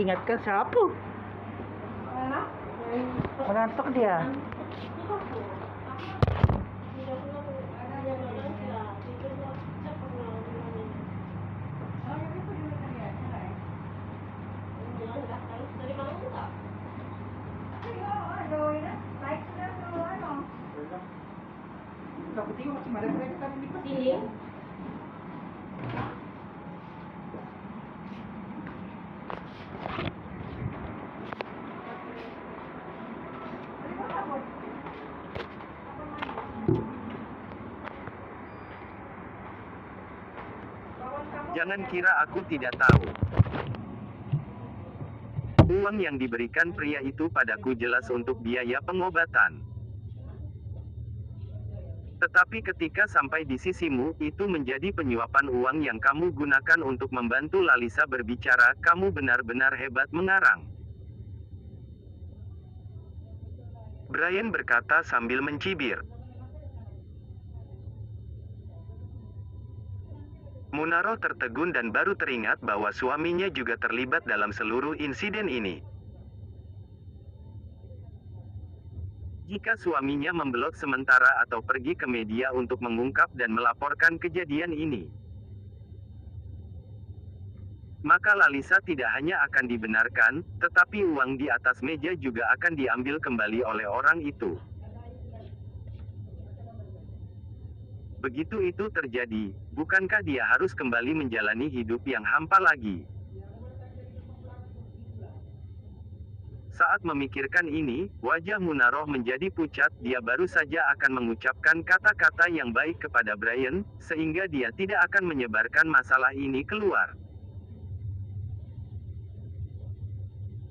ingatkan siapa? Mengantuk dia. Jangan kira aku tidak tahu. Uang yang diberikan pria itu padaku jelas untuk biaya pengobatan. Tetapi ketika sampai di sisimu, itu menjadi penyuapan uang yang kamu gunakan untuk membantu Lalisa berbicara. Kamu benar-benar hebat mengarang. Brian berkata sambil mencibir. Munaro tertegun dan baru teringat bahwa suaminya juga terlibat dalam seluruh insiden ini. Jika suaminya memblok sementara atau pergi ke media untuk mengungkap dan melaporkan kejadian ini, maka Lalisa tidak hanya akan dibenarkan, tetapi uang di atas meja juga akan diambil kembali oleh orang itu. Begitu itu terjadi, bukankah dia harus kembali menjalani hidup yang hampa lagi? Saat memikirkan ini, wajah Munaro menjadi pucat. Dia baru saja akan mengucapkan kata-kata yang baik kepada Brian, sehingga dia tidak akan menyebarkan masalah ini keluar.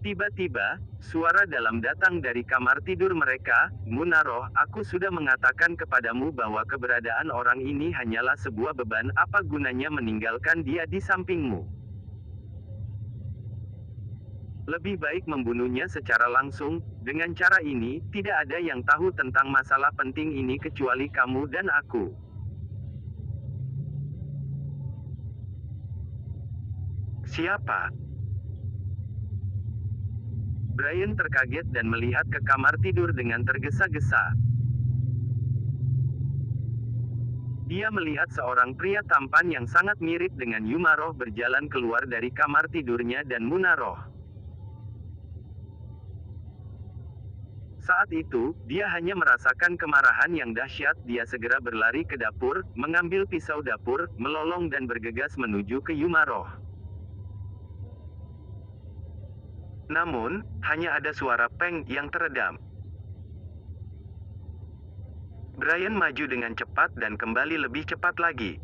Tiba-tiba, suara dalam datang dari kamar tidur mereka. Munaro, aku sudah mengatakan kepadamu bahwa keberadaan orang ini hanyalah sebuah beban. Apa gunanya meninggalkan dia di sampingmu? Lebih baik membunuhnya secara langsung. Dengan cara ini, tidak ada yang tahu tentang masalah penting ini kecuali kamu dan aku. Siapa? Brian terkaget dan melihat ke kamar tidur dengan tergesa-gesa. Dia melihat seorang pria tampan yang sangat mirip dengan Yumaroh berjalan keluar dari kamar tidurnya dan Munaroh. Saat itu, dia hanya merasakan kemarahan yang dahsyat. Dia segera berlari ke dapur, mengambil pisau dapur, melolong dan bergegas menuju ke Yumaroh. Namun, hanya ada suara peng yang teredam. Brian maju dengan cepat dan kembali lebih cepat lagi.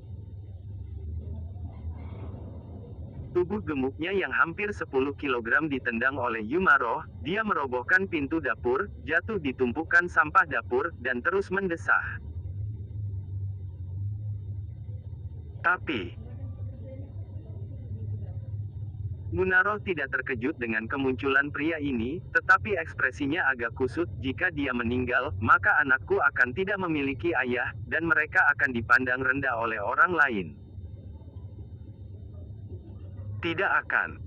Tubuh gemuknya yang hampir 10 kg ditendang oleh Yumaroh. Dia merobohkan pintu dapur, jatuh di tumpukan sampah dapur, dan terus mendesah. Tapi Munaro tidak terkejut dengan kemunculan pria ini, tetapi ekspresinya agak kusut. Jika dia meninggal, maka anakku akan tidak memiliki ayah, dan mereka akan dipandang rendah oleh orang lain. Tidak akan.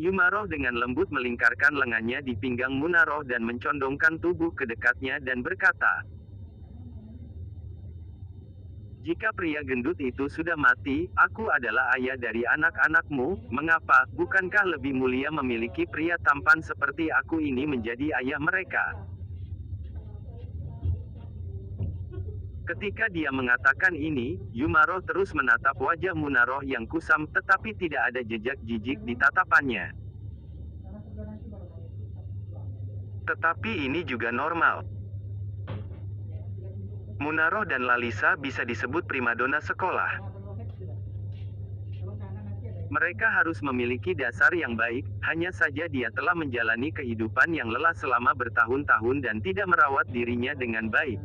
Yumaroh dengan lembut melingkarkan lengannya di pinggang Munaro dan mencondongkan tubuh ke dekatnya dan berkata, jika pria gendut itu sudah mati, aku adalah ayah dari anak-anakmu. Mengapa, bukankah lebih mulia memiliki pria tampan seperti aku ini menjadi ayah mereka? Ketika dia mengatakan ini, Yumaroh terus menatap wajah Munaro yang kusam, tetapi tidak ada jejak jijik di tatapannya. Tetapi ini juga normal. Munaro dan Lalisa bisa disebut primadona sekolah. Mereka harus memiliki dasar yang baik, hanya saja dia telah menjalani kehidupan yang lelah selama bertahun-tahun dan tidak merawat dirinya dengan baik.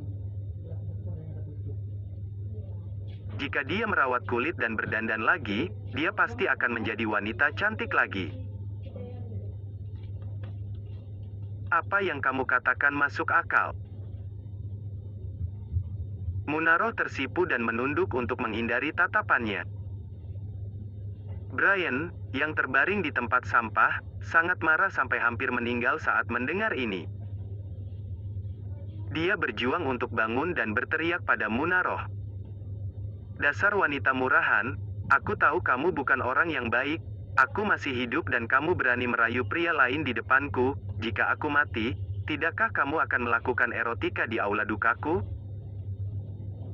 Jika dia merawat kulit dan berdandan lagi, dia pasti akan menjadi wanita cantik lagi. Apa yang kamu katakan masuk akal. Munaro tersipu dan menunduk untuk menghindari tatapannya. Brian, yang terbaring di tempat sampah, sangat marah sampai hampir meninggal saat mendengar ini. Dia berjuang untuk bangun dan berteriak pada Munaroh. "Dasar wanita murahan, aku tahu kamu bukan orang yang baik. Aku masih hidup dan kamu berani merayu pria lain di depanku. Jika aku mati, tidakkah kamu akan melakukan erotika di aula dukaku?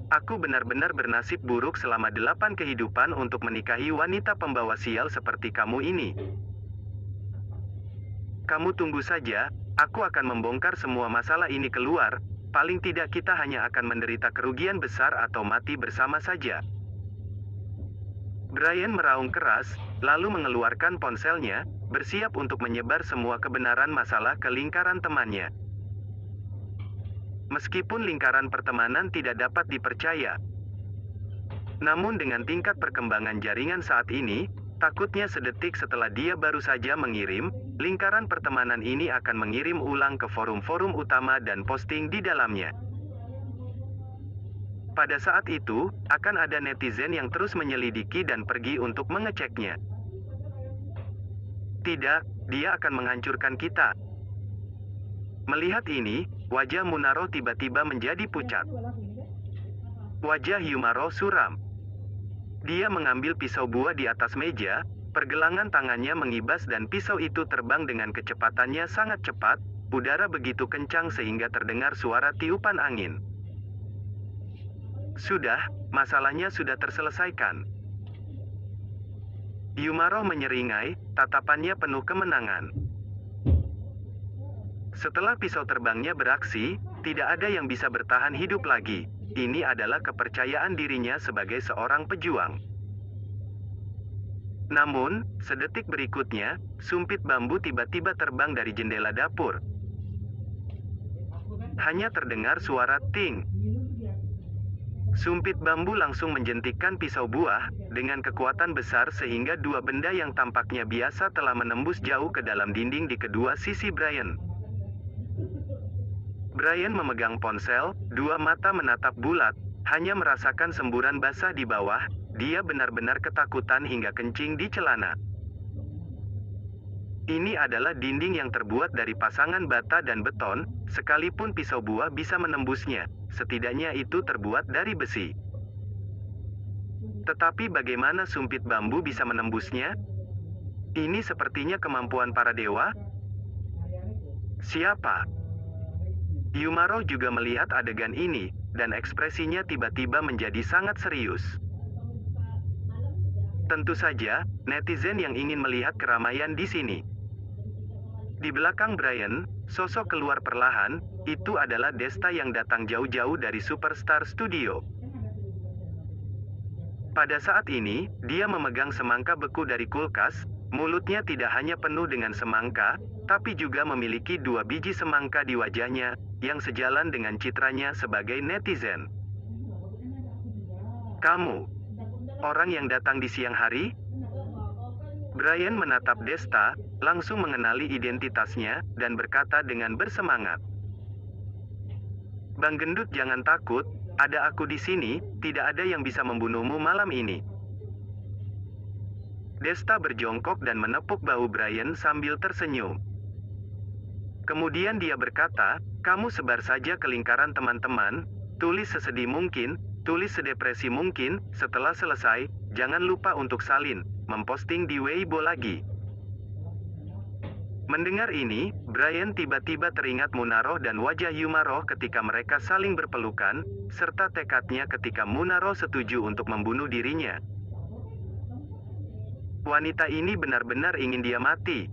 Aku benar-benar bernasib buruk selama 8 kehidupan untuk menikahi wanita pembawa sial seperti kamu ini. Kamu tunggu saja, aku akan membongkar semua masalah ini keluar. Paling tidak kita hanya akan menderita kerugian besar atau mati bersama saja." Brian meraung keras, lalu mengeluarkan ponselnya, bersiap untuk menyebar semua kebenaran masalah ke lingkaran temannya. Meskipun lingkaran pertemanan tidak dapat dipercaya, namun dengan tingkat perkembangan jaringan saat ini, takutnya sedetik setelah dia baru saja mengirim, lingkaran pertemanan ini akan mengirim ulang ke forum-forum utama dan posting di dalamnya. Pada saat itu, akan ada netizen yang terus menyelidiki dan pergi untuk mengeceknya. Tidak, dia akan menghancurkan kita. Melihat ini, wajah Munaroh tiba-tiba menjadi pucat. Wajah Yumaro suram. Dia mengambil pisau buah di atas meja, pergelangan tangannya mengibas dan pisau itu terbang dengan kecepatannya sangat cepat, udara begitu kencang sehingga terdengar suara tiupan angin. Sudah, masalahnya sudah terselesaikan. Yumaro menyeringai, tatapannya penuh kemenangan. Setelah pisau terbangnya beraksi, tidak ada yang bisa bertahan hidup lagi. Ini adalah kepercayaan dirinya sebagai seorang pejuang. Namun, sedetik berikutnya, sumpit bambu tiba-tiba terbang dari jendela dapur. Hanya terdengar suara ting. Sumpit bambu langsung menjentikkan pisau buah, dengan kekuatan besar sehingga dua benda yang tampaknya biasa telah menembus jauh ke dalam dinding di kedua sisi Brian. Brian memegang ponsel, dua mata menatap bulat, hanya merasakan semburan basah di bawah, dia benar-benar ketakutan hingga kencing di celana. Ini adalah dinding yang terbuat dari pasangan bata dan beton, sekalipun pisau buah bisa menembusnya, setidaknya itu terbuat dari besi. Tetapi bagaimana sumpit bambu bisa menembusnya? Ini sepertinya kemampuan para dewa? Siapa? Yumaro juga melihat adegan ini, dan ekspresinya tiba-tiba menjadi sangat serius. Tentu saja, netizen yang ingin melihat keramaian di sini. Di belakang Brian, sosok keluar perlahan, itu adalah Desta yang datang jauh-jauh dari Superstar Studio. Pada saat ini, dia memegang semangka beku dari kulkas, mulutnya tidak hanya penuh dengan semangka, tapi juga memiliki 2 biji semangka di wajahnya, yang sejalan dengan citranya sebagai netizen. "Kamu, orang yang datang di siang hari?" Brian menatap Desta, langsung mengenali identitasnya, dan berkata dengan bersemangat. "Bang Gendut jangan takut, ada aku di sini, tidak ada yang bisa membunuhmu malam ini." Desta berjongkok dan menepuk bahu Brian sambil tersenyum. Kemudian dia berkata, "Kamu sebar saja ke lingkaran teman-teman, tulis sesedih mungkin, tulis sedepresi mungkin, setelah selesai, jangan lupa untuk salin, memposting di Weibo lagi." Mendengar ini, Brian tiba-tiba teringat Munaroh dan wajah Yumaro ketika mereka saling berpelukan, serta tekadnya ketika Munaroh setuju untuk membunuh dirinya. Wanita ini benar-benar ingin dia mati.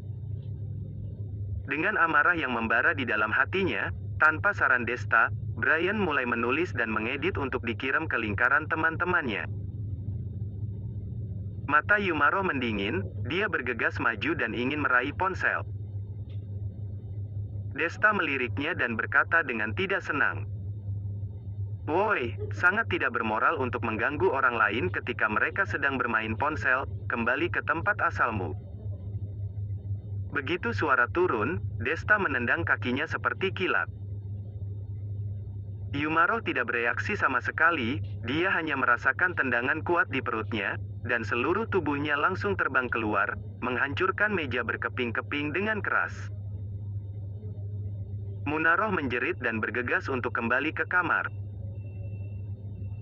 Dengan amarah yang membara di dalam hatinya, tanpa saran Desta, Brian mulai menulis dan mengedit untuk dikirim ke lingkaran teman-temannya. Mata Yumaro mendingin, dia bergegas maju dan ingin meraih ponsel. Desta meliriknya dan berkata dengan tidak senang, "Woi, sangat tidak bermoral untuk mengganggu orang lain ketika mereka sedang bermain ponsel, kembali ke tempat asalmu." Begitu suara turun, Desta menendang kakinya seperti kilat. Yumaro tidak bereaksi sama sekali, dia hanya merasakan tendangan kuat di perutnya, dan seluruh tubuhnya langsung terbang keluar, menghancurkan meja berkeping-keping dengan keras. Munaroh menjerit dan bergegas untuk kembali ke kamar.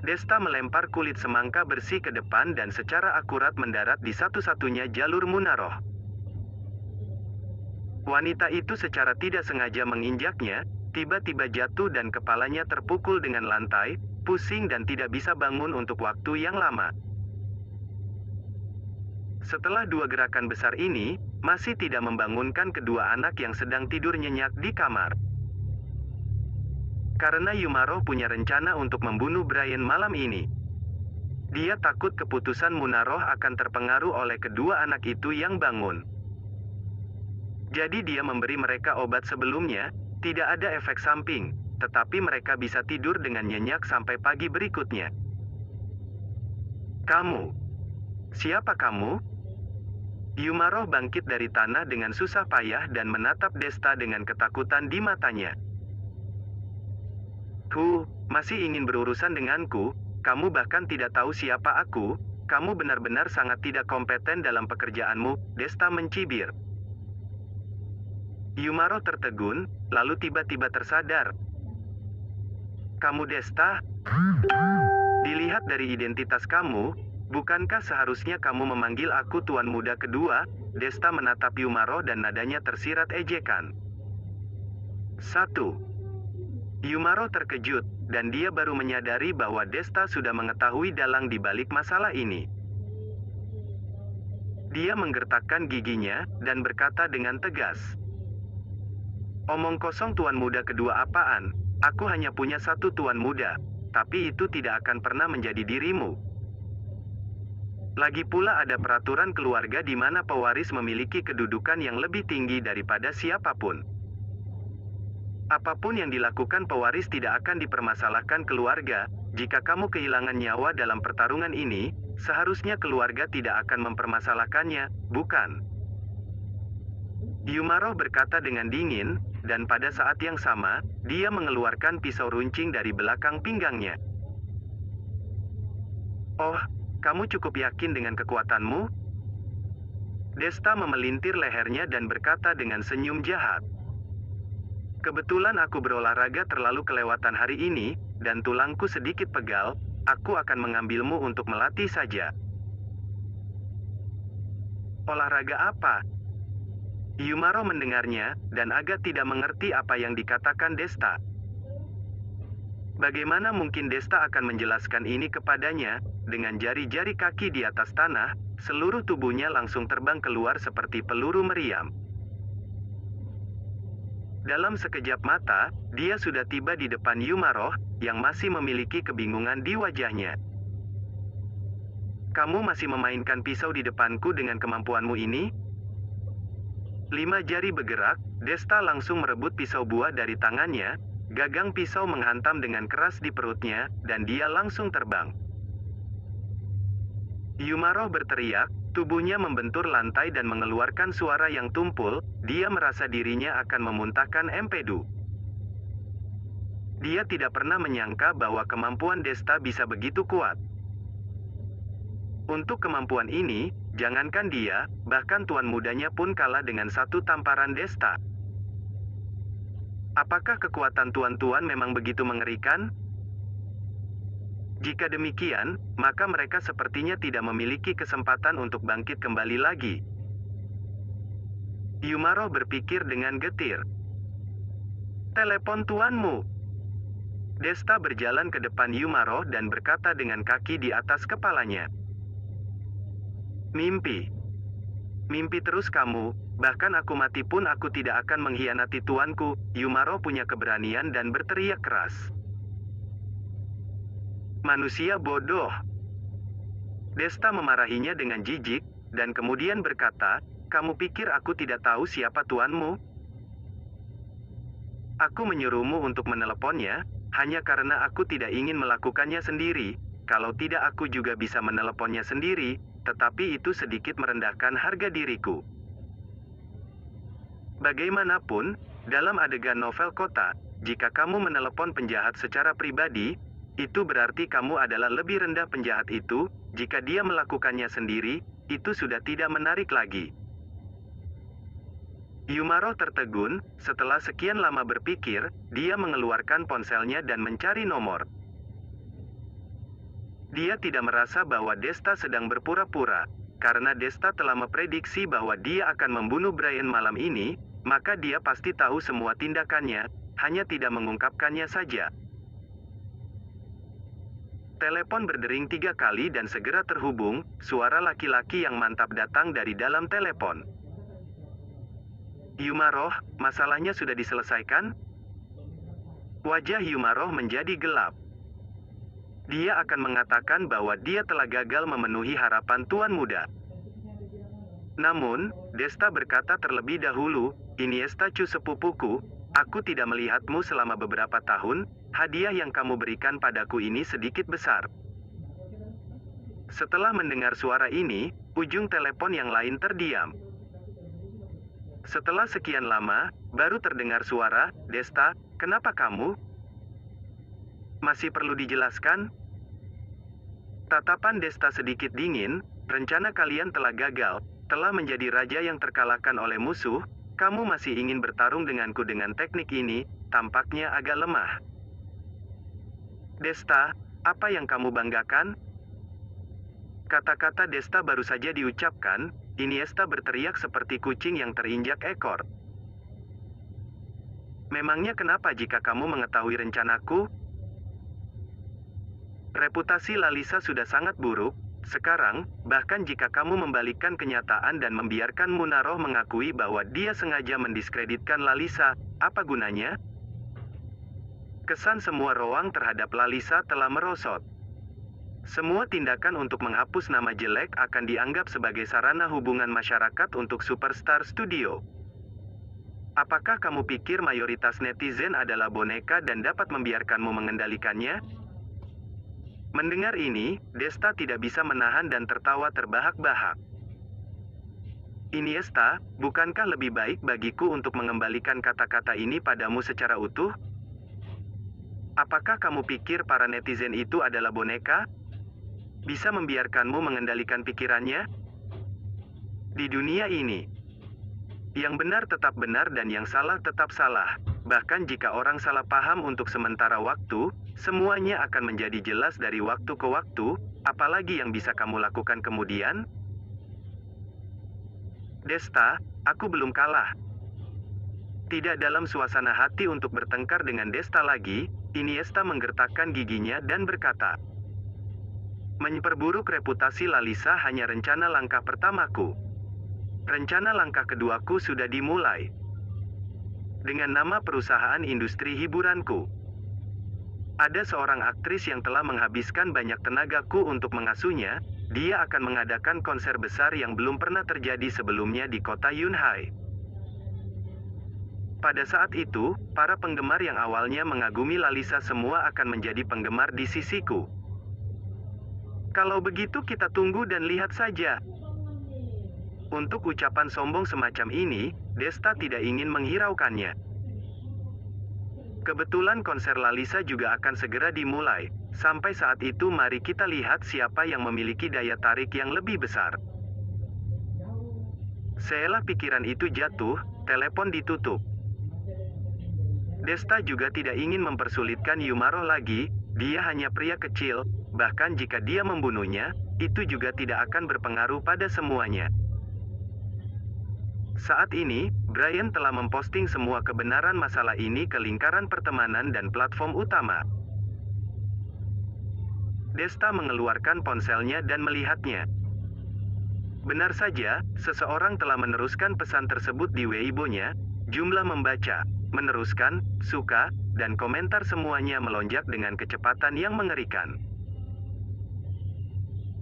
Desta melempar kulit semangka bersih ke depan dan secara akurat mendarat di satu-satunya jalur Munaroh. Wanita itu secara tidak sengaja menginjaknya, tiba-tiba jatuh dan kepalanya terpukul dengan lantai, pusing dan tidak bisa bangun untuk waktu yang lama. Setelah dua gerakan besar ini, masih tidak membangunkan kedua anak yang sedang tidur nyenyak di kamar. Karena Yumaroh punya rencana untuk membunuh Brian malam ini. Dia takut keputusan Munaroh akan terpengaruh oleh kedua anak itu yang bangun. Jadi dia memberi mereka obat sebelumnya, tidak ada efek samping, tetapi mereka bisa tidur dengan nyenyak sampai pagi berikutnya. Kamu? Siapa kamu? Yumaroh bangkit dari tanah dengan susah payah dan menatap Desta dengan ketakutan di matanya. Masih ingin berurusan denganku? Kamu bahkan tidak tahu siapa aku. Kamu benar-benar sangat tidak kompeten dalam pekerjaanmu, Desta mencibir. Yumaroh tertegun, lalu tiba-tiba tersadar. Kamu Desta? Dilihat dari identitas kamu, bukankah seharusnya kamu memanggil aku Tuan Muda Kedua? Desta menatap Yumaroh dan nadanya tersirat ejekan. 1. Yumaroh terkejut, dan dia baru menyadari bahwa Desta sudah mengetahui dalang di balik masalah ini. Dia menggertakkan giginya, dan berkata dengan tegas. Omong kosong Tuan Muda Kedua apaan? Aku hanya punya satu Tuan Muda, tapi itu tidak akan pernah menjadi dirimu. Lagi pula ada peraturan keluarga di mana pewaris memiliki kedudukan yang lebih tinggi daripada siapapun. Apapun yang dilakukan pewaris tidak akan dipermasalahkan keluarga. Jika kamu kehilangan nyawa dalam pertarungan ini, seharusnya keluarga tidak akan mempermasalahkannya, bukan? Yumaroh berkata dengan dingin, dan pada saat yang sama, dia mengeluarkan pisau runcing dari belakang pinggangnya. Oh, kamu cukup yakin dengan kekuatanmu? Desta memelintir lehernya dan berkata dengan senyum jahat. Kebetulan aku berolahraga terlalu kelewatan hari ini, dan tulangku sedikit pegal, aku akan mengambilmu untuk melatih saja. Olahraga apa? Yumaroh mendengarnya, dan agak tidak mengerti apa yang dikatakan Desta. Bagaimana mungkin Desta akan menjelaskan ini kepadanya? Dengan jari-jari kaki di atas tanah, seluruh tubuhnya langsung terbang keluar seperti peluru meriam. Dalam sekejap mata, dia sudah tiba di depan Yumaroh, yang masih memiliki kebingungan di wajahnya. Kamu masih memainkan pisau di depanku dengan kemampuanmu ini? 5 jari bergerak, Desta langsung merebut pisau buah dari tangannya, gagang pisau menghantam dengan keras di perutnya, dan dia langsung terbang. Yumaroh berteriak, tubuhnya membentur lantai dan mengeluarkan suara yang tumpul, dia merasa dirinya akan memuntahkan empedu. Dia tidak pernah menyangka bahwa kemampuan Desta bisa begitu kuat. Untuk kemampuan ini, jangankan dia, bahkan tuan mudanya pun kalah dengan satu tamparan Desta. Apakah kekuatan tuan-tuan memang begitu mengerikan? Jika demikian, maka mereka sepertinya tidak memiliki kesempatan untuk bangkit kembali lagi. Yumaroh berpikir dengan getir. Telepon tuanmu. Desta berjalan ke depan Yumaroh dan berkata dengan kaki di atas kepalanya. Mimpi. Mimpi terus kamu, bahkan aku mati pun aku tidak akan mengkhianati tuanku. Yumaroh punya keberanian dan berteriak keras. Manusia bodoh. Desta memarahinya dengan jijik, dan kemudian berkata, kamu pikir aku tidak tahu siapa tuanmu? Aku menyuruhmu untuk meneleponnya, hanya karena aku tidak ingin melakukannya sendiri. Kalau tidak aku juga bisa meneleponnya sendiri, tetapi itu sedikit merendahkan harga diriku. Bagaimanapun, dalam adegan novel kota, jika kamu menelepon penjahat secara pribadi, itu berarti kamu adalah lebih rendah penjahat itu, jika dia melakukannya sendiri, itu sudah tidak menarik lagi. Yumaro tertegun, setelah sekian lama berpikir, dia mengeluarkan ponselnya dan mencari nomor. Dia tidak merasa bahwa Desta sedang berpura-pura. Karena Desta telah memprediksi bahwa dia akan membunuh Brian malam ini, maka dia pasti tahu semua tindakannya, hanya tidak mengungkapkannya saja. Telepon berdering 3 kali dan segera terhubung, suara laki-laki yang mantap datang dari dalam telepon. Yumaroh, masalahnya sudah diselesaikan? Wajah Yumaroh menjadi gelap. Dia akan mengatakan bahwa dia telah gagal memenuhi harapan Tuan Muda. Namun, Desta berkata terlebih dahulu, Iniesta cu sepupuku, aku tidak melihatmu selama beberapa tahun, hadiah yang kamu berikan padaku ini sedikit besar. Setelah mendengar suara ini, ujung telepon yang lain terdiam. Setelah sekian lama, baru terdengar suara, Desta, kenapa kamu? Masih perlu dijelaskan? Tatapan Desta sedikit dingin, rencana kalian telah gagal, telah menjadi raja yang terkalahkan oleh musuh, kamu masih ingin bertarung denganku dengan teknik ini, tampaknya agak lemah. Desta, apa yang kamu banggakan? Kata-kata Desta baru saja diucapkan, Iniesta berteriak seperti kucing yang terinjak ekor. Memangnya kenapa jika kamu mengetahui rencanaku? Reputasi Lalisa sudah sangat buruk, sekarang, bahkan jika kamu membalikkan kenyataan dan membiarkan Munaroh mengakui bahwa dia sengaja mendiskreditkan Lalisa, apa gunanya? Kesan semua Roang terhadap Lalisa telah merosot. Semua tindakan untuk menghapus nama jelek akan dianggap sebagai sarana hubungan masyarakat untuk Superstar Studio. Apakah kamu pikir mayoritas netizen adalah boneka dan dapat membiarkanmu mengendalikannya? Mendengar ini, Desta tidak bisa menahan dan tertawa terbahak-bahak. Iniesta, bukankah lebih baik bagiku untuk mengembalikan kata-kata ini padamu secara utuh? Apakah kamu pikir para netizen itu adalah boneka? Bisa membiarkanmu mengendalikan pikirannya? Di dunia ini, yang benar tetap benar dan yang salah tetap salah. Bahkan jika orang salah paham untuk sementara waktu, semuanya akan menjadi jelas dari waktu ke waktu, apalagi yang bisa kamu lakukan kemudian? Desta, aku belum kalah. Tidak dalam suasana hati untuk bertengkar dengan Desta lagi, Iniesta menggertakkan giginya dan berkata, memperburuk reputasi Lalisa hanya rencana langkah pertamaku. Rencana langkah keduaku sudah dimulai. Dengan nama perusahaan industri hiburanku. Ada seorang aktris yang telah menghabiskan banyak tenagaku untuk mengasuhnya, dia akan mengadakan konser besar yang belum pernah terjadi sebelumnya di kota Yunhai. Pada saat itu, para penggemar yang awalnya mengagumi Lalisa semua akan menjadi penggemar di sisiku. Kalau begitu kita tunggu dan lihat saja. Untuk ucapan sombong semacam ini, Desta tidak ingin menghiraukannya. Kebetulan konser Lalisa juga akan segera dimulai. Sampai saat itu mari kita lihat siapa yang memiliki daya tarik yang lebih besar. Setelah pikiran itu jatuh, telepon ditutup. Desta juga tidak ingin mempersulitkan Yumaroh lagi, dia hanya pria kecil, bahkan jika dia membunuhnya, itu juga tidak akan berpengaruh pada semuanya. Saat ini, Brian telah memposting semua kebenaran masalah ini ke lingkaran pertemanan dan platform utama. Desta mengeluarkan ponselnya dan melihatnya. Benar saja, seseorang telah meneruskan pesan tersebut di Weibo-nya, jumlah membaca, meneruskan, suka, dan komentar semuanya melonjak dengan kecepatan yang mengerikan.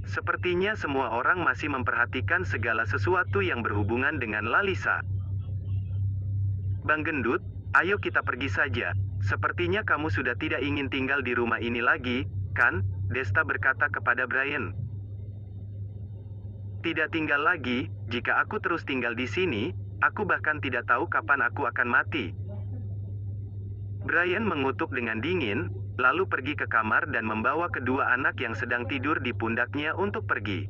Sepertinya semua orang masih memperhatikan segala sesuatu yang berhubungan dengan Lalisa. Bang Gendut, ayo kita pergi saja. Sepertinya kamu sudah tidak ingin tinggal di rumah ini lagi, kan? Desta berkata kepada Brian. Tidak tinggal lagi, jika aku terus tinggal di sini, aku bahkan tidak tahu kapan aku akan mati. Brian mengutuk dengan dingin, lalu pergi ke kamar dan membawa kedua anak yang sedang tidur di pundaknya untuk pergi.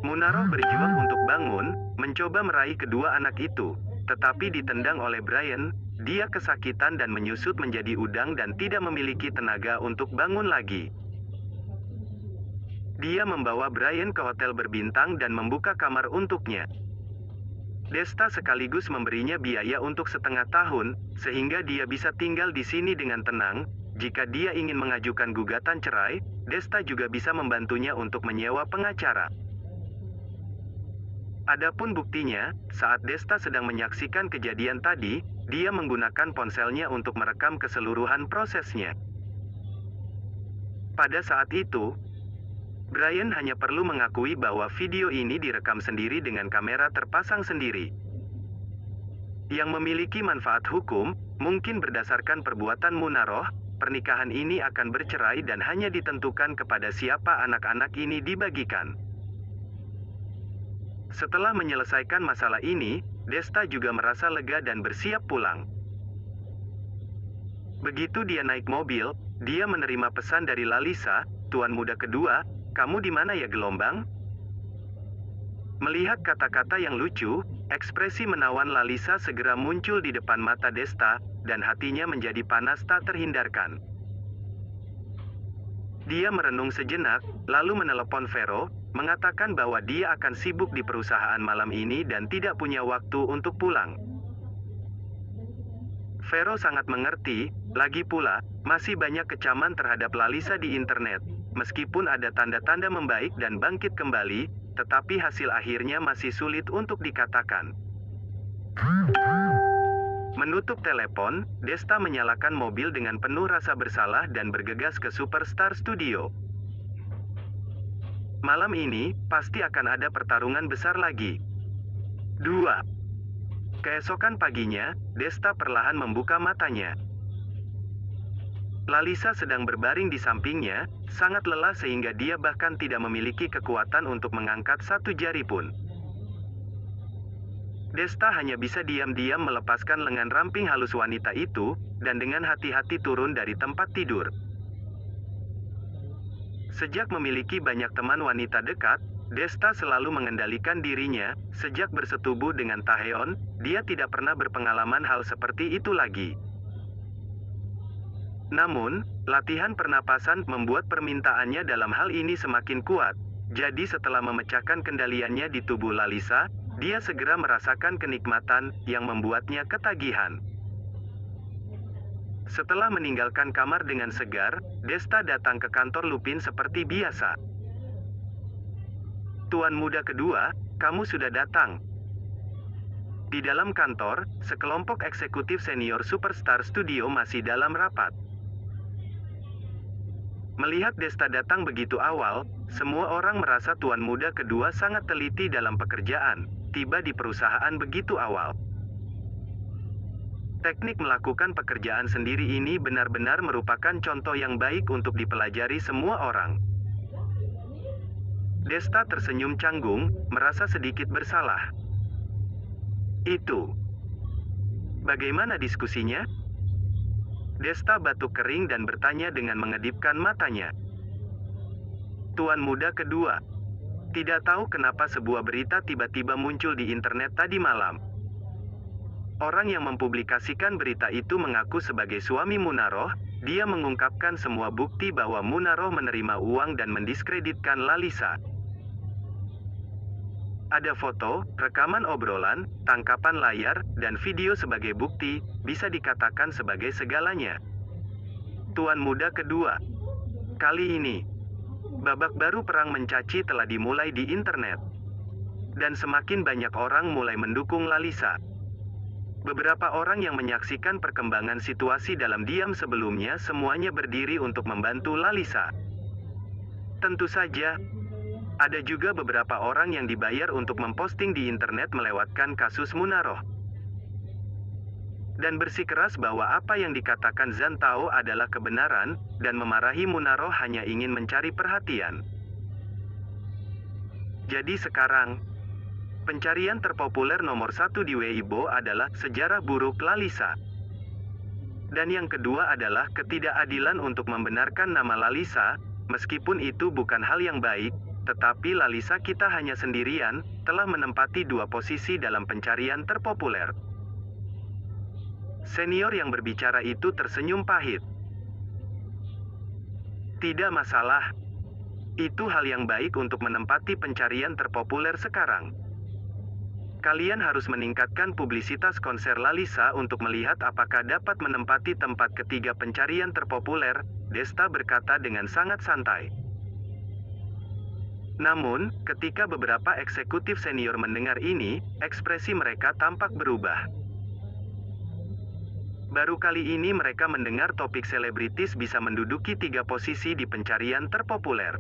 Munaro berjuang untuk bangun, mencoba meraih kedua anak itu, tetapi ditendang oleh Brian. Dia kesakitan dan menyusut menjadi udang dan tidak memiliki tenaga untuk bangun lagi. Dia membawa Brian ke hotel berbintang dan membuka kamar untuknya. Desta sekaligus memberinya biaya untuk setengah tahun, sehingga dia bisa tinggal di sini dengan tenang. Jika dia ingin mengajukan gugatan cerai, Desta juga bisa membantunya untuk menyewa pengacara. Adapun buktinya, saat Desta sedang menyaksikan kejadian tadi, dia menggunakan ponselnya untuk merekam keseluruhan prosesnya. Pada saat itu, Brian hanya perlu mengakui bahwa video ini direkam sendiri dengan kamera terpasang sendiri. Yang memiliki manfaat hukum, mungkin berdasarkan perbuatan Munaro, pernikahan ini akan bercerai dan hanya ditentukan kepada siapa anak-anak ini dibagikan. Setelah menyelesaikan masalah ini, Desta juga merasa lega dan bersiap pulang. Begitu dia naik mobil, dia menerima pesan dari Lalisa, "Tuan muda kedua, kamu di mana ya gelombang?" Melihat kata-kata yang lucu, ekspresi menawan Lalisa segera muncul di depan mata Desta, dan hatinya menjadi panas tak terhindarkan. Dia merenung sejenak, lalu menelepon Vero, mengatakan bahwa dia akan sibuk di perusahaan malam ini dan tidak punya waktu untuk pulang. Vero sangat mengerti, lagi pula, masih banyak kecaman terhadap Lalisa di internet. Meskipun ada tanda-tanda membaik dan bangkit kembali, tetapi hasil akhirnya masih sulit untuk dikatakan. Menutup telepon, Desta menyalakan mobil dengan penuh rasa bersalah dan bergegas ke Superstar Studio. Malam ini, pasti akan ada pertarungan besar lagi. 2. Keesokan paginya, Desta perlahan membuka matanya. Lalisa sedang berbaring di sampingnya, sangat lelah sehingga dia bahkan tidak memiliki kekuatan untuk mengangkat satu jari pun. Desta hanya bisa diam-diam melepaskan lengan ramping halus wanita itu, dan dengan hati-hati turun dari tempat tidur. Sejak memiliki banyak teman wanita dekat, Desta selalu mengendalikan dirinya. Sejak bersetubuh dengan Taeyeon, dia tidak pernah berpengalaman hal seperti itu lagi. Namun, latihan pernapasan membuat permintaannya dalam hal ini semakin kuat. Jadi setelah memecahkan kendaliannya di tubuh Lalisa, dia segera merasakan kenikmatan yang membuatnya ketagihan. Setelah meninggalkan kamar dengan segar, Desta datang ke kantor Lupin seperti biasa. "Tuan muda kedua, kamu sudah datang." Di dalam kantor, sekelompok eksekutif senior Superstar Studio masih dalam rapat. Melihat Desta datang begitu awal, semua orang merasa tuan muda kedua sangat teliti dalam pekerjaan. Tiba di perusahaan begitu awal. Teknik melakukan pekerjaan sendiri ini benar-benar merupakan contoh yang baik untuk dipelajari semua orang. Desta tersenyum canggung, merasa sedikit bersalah. "Itu. Bagaimana diskusinya?" Desta batuk kering dan bertanya dengan mengedipkan matanya. "Tuan muda kedua, tidak tahu kenapa sebuah berita tiba-tiba muncul di internet tadi malam. Orang yang mempublikasikan berita itu mengaku sebagai suami Munaro. Dia mengungkapkan semua bukti bahwa Munaro menerima uang dan mendiskreditkan Lalisa. Ada foto, rekaman obrolan, tangkapan layar, dan video sebagai bukti, bisa dikatakan sebagai segalanya. Tuan muda kedua, kali ini, babak baru perang mencaci telah dimulai di internet. Dan semakin banyak orang mulai mendukung Lalisa. Beberapa orang yang menyaksikan perkembangan situasi dalam diam sebelumnya semuanya berdiri untuk membantu Lalisa. Tentu saja, ada juga beberapa orang yang dibayar untuk memposting di internet melewatkan kasus Munaro. Dan bersikeras bahwa apa yang dikatakan Zantao adalah kebenaran, dan memarahi Munaro hanya ingin mencari perhatian. Jadi sekarang, pencarian terpopuler nomor 1 di Weibo adalah sejarah buruk Lalisa. Dan yang kedua adalah ketidakadilan untuk membenarkan nama Lalisa, meskipun itu bukan hal yang baik, tetapi Lalisa kita hanya sendirian, telah menempati 2 posisi dalam pencarian terpopuler. Senior yang berbicara itu tersenyum pahit. Tidak masalah. Itu hal yang baik untuk menempati pencarian terpopuler sekarang. Kalian harus meningkatkan publisitas konser Lalisa untuk melihat apakah dapat menempati tempat ketiga pencarian terpopuler, Desta berkata dengan sangat santai. Namun, ketika beberapa eksekutif senior mendengar ini, ekspresi mereka tampak berubah. Baru kali ini mereka mendengar topik selebritis bisa menduduki 3 posisi di pencarian terpopuler.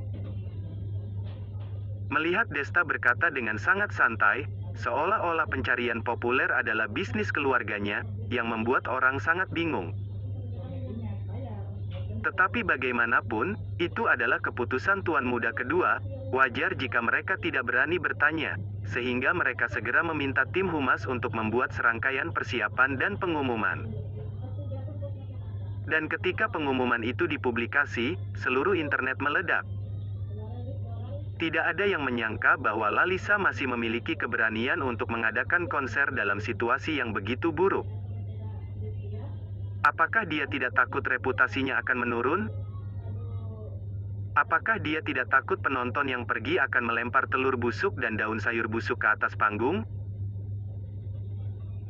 Melihat Desta berkata dengan sangat santai, seolah-olah pencarian populer adalah bisnis keluarganya, yang membuat orang sangat bingung. Tetapi bagaimanapun, itu adalah keputusan tuan muda kedua, wajar jika mereka tidak berani bertanya, sehingga mereka segera meminta tim humas untuk membuat serangkaian persiapan dan pengumuman. Dan ketika pengumuman itu dipublikasi, seluruh internet meledak. Tidak ada yang menyangka bahwa Lalisa masih memiliki keberanian untuk mengadakan konser dalam situasi yang begitu buruk. Apakah dia tidak takut reputasinya akan menurun? Apakah dia tidak takut penonton yang pergi akan melempar telur busuk dan daun sayur busuk ke atas panggung?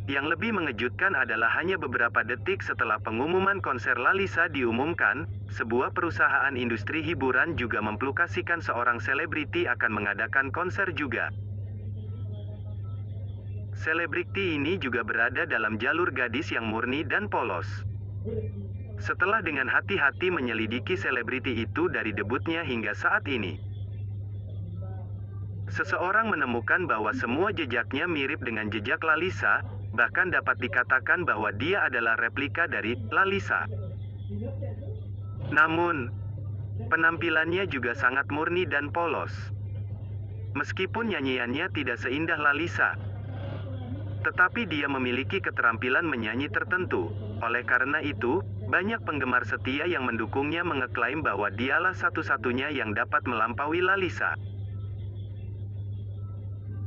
Yang lebih mengejutkan adalah hanya beberapa detik setelah pengumuman konser Lalisa diumumkan, sebuah perusahaan industri hiburan juga memplukasikan seorang selebriti akan mengadakan konser juga. Selebriti ini juga berada dalam jalur gadis yang murni dan polos. Setelah dengan hati-hati menyelidiki selebriti itu dari debutnya hingga saat ini, seseorang menemukan bahwa semua jejaknya mirip dengan jejak Lalisa, bahkan dapat dikatakan bahwa dia adalah replika dari Lalisa. Namun, penampilannya juga sangat murni dan polos. Meskipun nyanyiannya tidak seindah Lalisa, tetapi dia memiliki keterampilan menyanyi tertentu. Oleh karena itu, banyak penggemar setia yang mendukungnya mengeklaim bahwa dialah satu-satunya yang dapat melampaui Lalisa.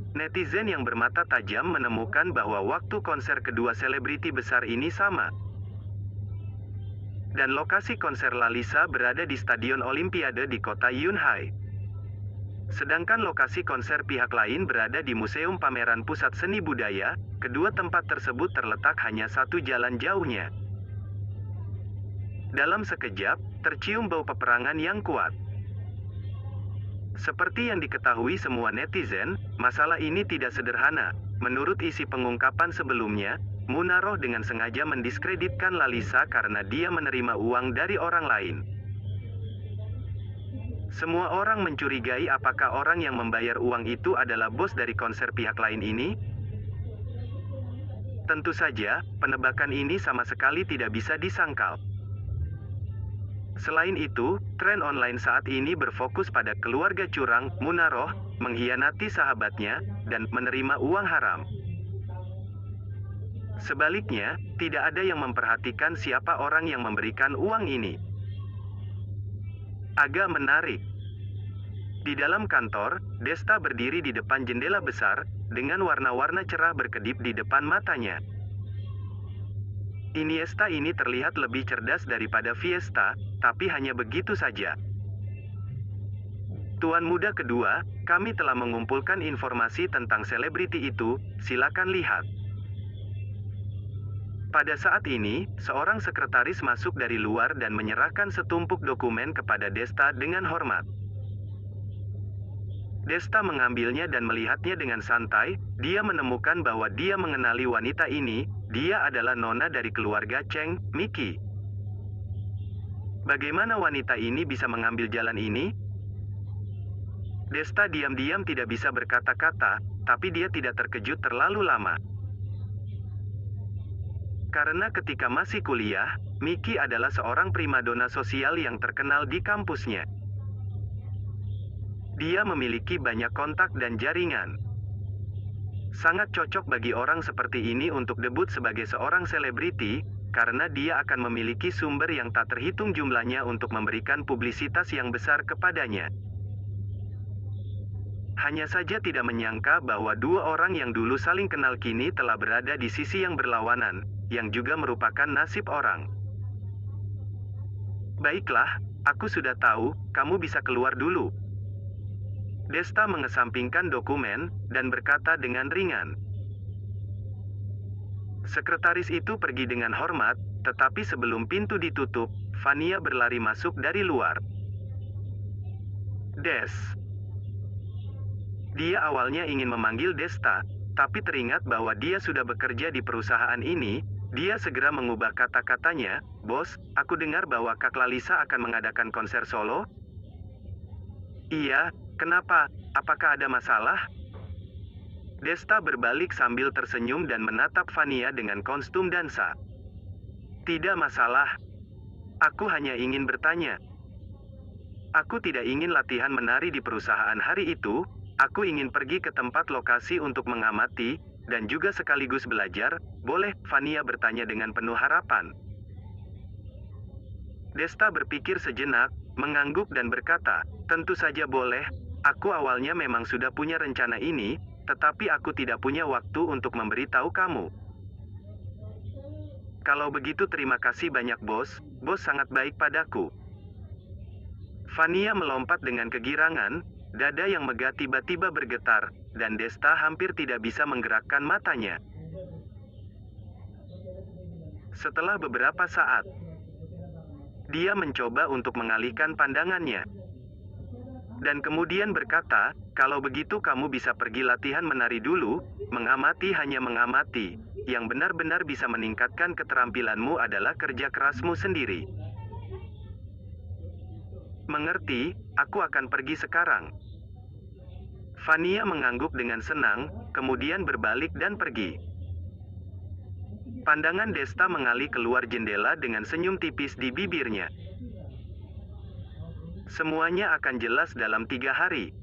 Netizen yang bermata tajam menemukan bahwa waktu konser kedua selebriti besar ini sama. Dan lokasi konser Lalisa berada di Stadion Olimpiade di kota Yunhai. Sedangkan lokasi konser pihak lain berada di Museum Pameran Pusat Seni Budaya, kedua tempat tersebut terletak hanya 1 jalan jauhnya. Dalam sekejap, tercium bau peperangan yang kuat. Seperti yang diketahui semua netizen, masalah ini tidak sederhana. Menurut isi pengungkapan sebelumnya, Munaroh dengan sengaja mendiskreditkan Lalisa karena dia menerima uang dari orang lain. Semua orang mencurigai apakah orang yang membayar uang itu adalah bos dari konser pihak lain ini. Tentu saja, penebakan ini sama sekali tidak bisa disangkal. Selain itu, tren online saat ini berfokus pada keluarga curang, Munaroh, mengkhianati sahabatnya, dan menerima uang haram. Sebaliknya, tidak ada yang memperhatikan siapa orang yang memberikan uang ini. Agak menarik. Di dalam kantor, Desta berdiri di depan jendela besar, dengan warna-warna cerah berkedip di depan matanya. Iniesta ini terlihat lebih cerdas daripada Fiesta, tapi hanya begitu saja. Tuan muda kedua, kami telah mengumpulkan informasi tentang selebriti itu, silakan lihat. Pada saat ini, seorang sekretaris masuk dari luar dan menyerahkan setumpuk dokumen kepada Desta dengan hormat. Desta mengambilnya dan melihatnya dengan santai. Dia menemukan bahwa dia mengenali wanita ini. Dia adalah nona dari keluarga Cheng, Miki. Bagaimana wanita ini bisa mengambil jalan ini? Desta diam-diam tidak bisa berkata-kata, tapi dia tidak terkejut terlalu lama. Karena ketika masih kuliah, Miki adalah seorang primadona sosial yang terkenal di kampusnya. Dia memiliki banyak kontak dan jaringan. Sangat cocok bagi orang seperti ini untuk debut sebagai seorang selebriti, karena dia akan memiliki sumber yang tak terhitung jumlahnya untuk memberikan publisitas yang besar kepadanya. Hanya saja tidak menyangka bahwa dua orang yang dulu saling kenal kini telah berada di sisi yang berlawanan, yang juga merupakan nasib orang. Baiklah, aku sudah tahu, kamu bisa keluar dulu. Desta mengesampingkan dokumen, dan berkata dengan ringan. Sekretaris itu pergi dengan hormat, tetapi sebelum pintu ditutup, Fania berlari masuk dari luar. Des. Dia awalnya ingin memanggil Desta, tapi teringat bahwa dia sudah bekerja di perusahaan ini, dia segera mengubah kata-katanya, "Bos, aku dengar bahwa Kak Lalisa akan mengadakan konser solo?" "Iya, kenapa? Apakah ada masalah?" Desta berbalik sambil tersenyum dan menatap Fania dengan kostum dansa. "Tidak masalah. Aku hanya ingin bertanya. Aku tidak ingin latihan menari di perusahaan hari itu, aku ingin pergi ke tempat lokasi untuk mengamati, dan juga sekaligus belajar, boleh?" Fania bertanya dengan penuh harapan. Desta berpikir sejenak, mengangguk dan berkata, "Tentu saja boleh, aku awalnya memang sudah punya rencana ini, tetapi aku tidak punya waktu untuk memberitahu kamu." "Kalau begitu terima kasih banyak bos sangat baik padaku." Fania melompat dengan kegirangan, dada yang megah tiba-tiba bergetar, dan Desta hampir tidak bisa menggerakkan matanya. Setelah beberapa saat, dia mencoba untuk mengalihkan pandangannya. Dan kemudian berkata, "Kalau begitu kamu bisa pergi latihan menari dulu, mengamati hanya mengamati. Yang benar-benar bisa meningkatkan keterampilanmu adalah kerja kerasmu sendiri." "Mengerti, aku akan pergi sekarang." Fania mengangguk dengan senang, kemudian berbalik dan pergi. Pandangan Desta mengalih keluar jendela dengan senyum tipis di bibirnya. "Semuanya akan jelas dalam 3 hari."